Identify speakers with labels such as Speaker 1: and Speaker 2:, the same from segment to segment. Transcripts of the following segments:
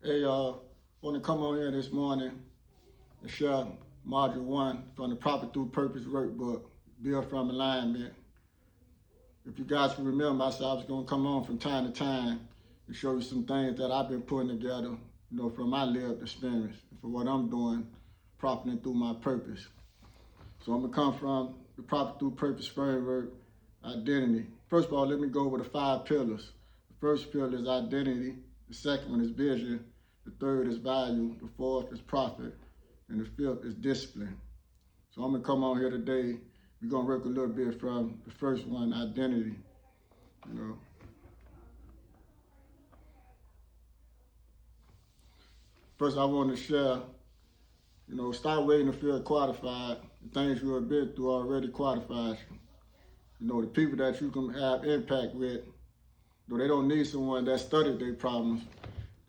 Speaker 1: Hey, want to come on here this morning and share Module 1 from the Profit Through Purpose workbook, Build from Alignment. If you guys can remember, I said I was going to come on from time to time and show you some things that I've been putting together, from my lived experience, for what I'm doing, profiting through my purpose. So I'm going to come from the Profit Through Purpose framework, identity. First of all, let me go over the 5 pillars. The first pillar is identity. The second one is vision. The third is value. The fourth is profit. And the fifth is discipline. So I'm going to come on here today. We're going to work a little bit from the first one, identity. First, I want to share, start waiting to feel qualified. The things you have been through already qualifies you. The people that you can have impact with, they don't need someone that studied their problems.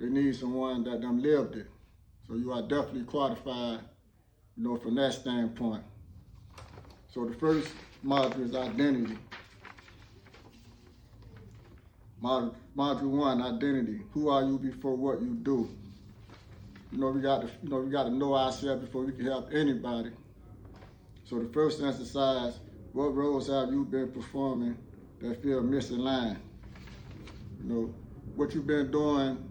Speaker 1: They need someone that done lived it. So you are definitely qualified, from that standpoint. So the first module is identity. Module 1, identity. Who are you before what you do? We got to know ourselves before we can help anybody. So the first exercise, what roles have you been performing that feel misaligned? What you've been doing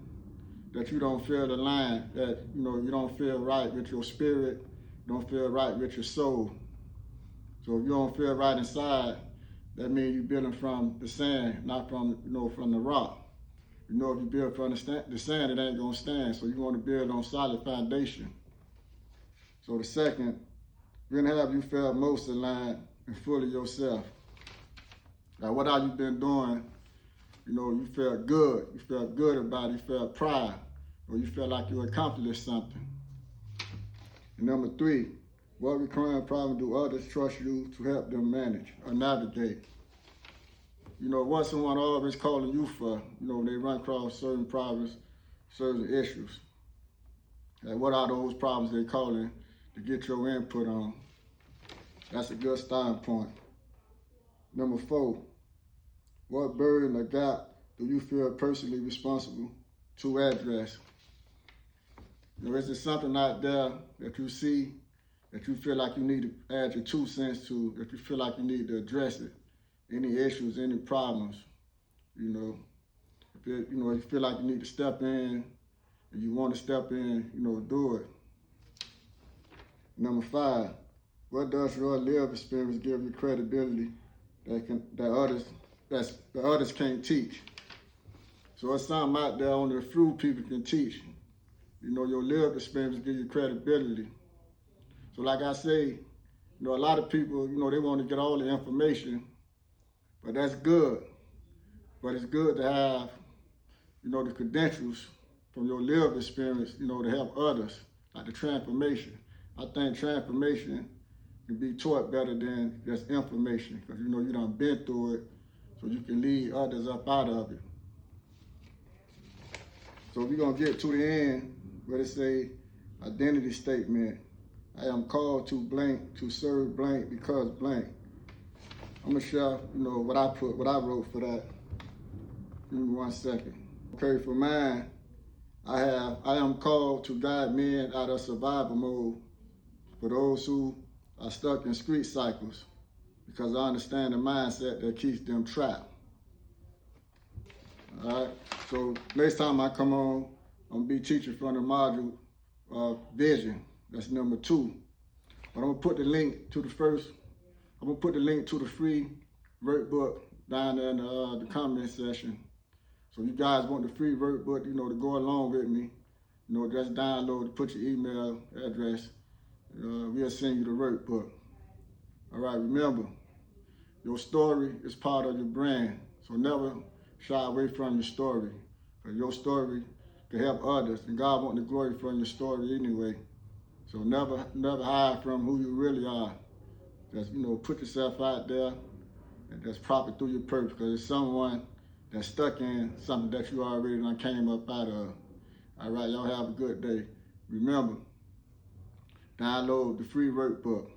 Speaker 1: that you don't feel aligned, that you don't feel right with your spirit, you don't feel right with your soul. So if you don't feel right inside, that means you're building from the sand, not from from the rock. If you build from the sand, it ain't gonna stand. So you want to build on solid foundation. So the second, when have you felt most aligned and fully yourself? Now, what have you been doing? You felt good. You felt good about it. You felt pride, or you felt like you accomplished something. And number 3, what recurring problem do others trust you to help them manage or navigate? What someone always calling you for, they run across certain problems, certain issues. And what are those problems they calling to get your input on? That's a good starting point. Number 4, what burden or gap do you feel personally responsible to address? Is there something out there that you see that you feel like you need to add your 2 cents to, that you feel like you need to address it? Any issues, any problems, if you feel like you need to step in and you want to step in, do it. Number 5, what does your lived experience give you credibility that others can't teach? So it's something out there only a few people can teach. Your lived experience gives you credibility. So like I say, a lot of people, they want to get all the information, but that's good. But it's good to have, the credentials from your lived experience, to help others, like the transformation. I think transformation can be taught better than just information, because you done been through it, so you can lead others up out of it. So we're gonna get to the end where it say identity statement. I am called to blank, to serve blank because blank. I'm gonna share, what I wrote for that. Give me 1 second. Okay, for mine, I am called to guide men out of survival mode for those who are stuck in street cycles, because I understand the mindset that keeps them trapped. All right, so next time I come on, I'm gonna be teaching from the module vision. That's number 2. But I'm gonna put the link to the first. I'm gonna put the link to the free workbook down there in the comment section. So if you guys want the free workbook, to go along with me, just download, put your email address. We'll send you the workbook. All right, remember, your story is part of your brand. So never shy away from your story, because your story can help others, and God wants the glory from your story anyway. So never hide from who you really are. Just, put yourself out there and just profit through your purpose, because it's someone that's stuck in something that you already done came up out of. All right, y'all have a good day. Remember, download the free workbook.